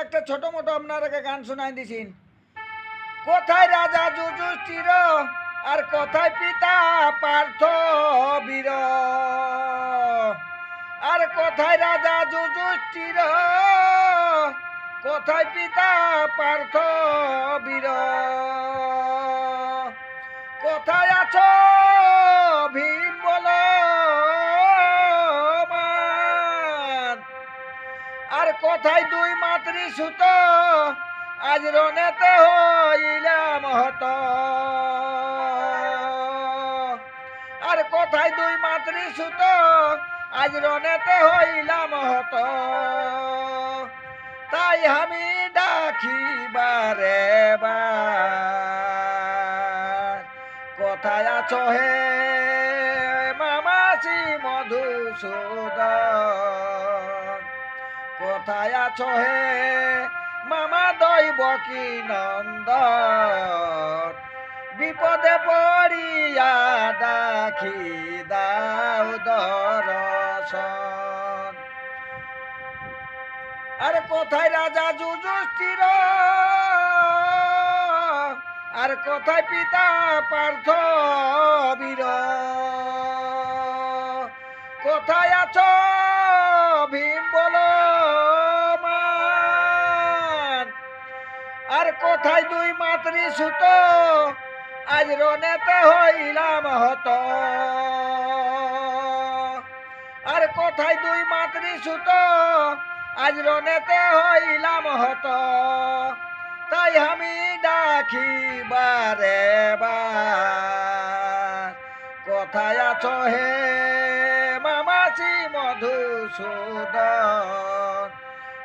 একটা ছোট মোটো আপনারাকে গান শোনাই দিছিন। কোথায় রাজা যুধিষ্ঠির আর কোথায় পিতা পার্থ বীর, আর কোথায় রাজা যুধিষ্ঠির কোথায় পিতা পার্থ বীর, কোথায় আছো ভীম বলো মান, আর কোথায় দুই মাতৃ সুত আজ রনেতে হইলাম হত, আর কোথায় দুই মাতৃ সুত আজ রনেতে হইলাম হত, তাই আমি ডাকি বারে বার, কোথায় আছো হে মামাসি মধুসূদন, কোথায় আছো হে মামা দৈবকী নন্দন, বিপদে পড়িয়া ডাকি দাও দর্শন। আর কোথায় রাজা যুধিষ্ঠির আর কোথায় পিতা পার্থ বীর, কোথায় আছো ভীম বলো মান, আর কোথায় দুই মাতৃ সুত আজ রনেতে হইলাম হত, আর কোথায় দুই মাতৃ সুত আজ রনেতে হইলাম হত, তাই আমি ডাকি বারে বার, কোথায় আছো হে মামাসি মধুসূদন,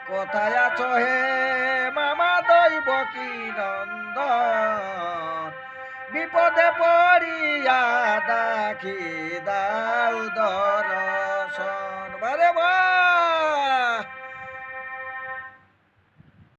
কোথায় আছো হে মামা দৈবকী নন্দন, বিপদে পড়িয়া ডাকি দাও দর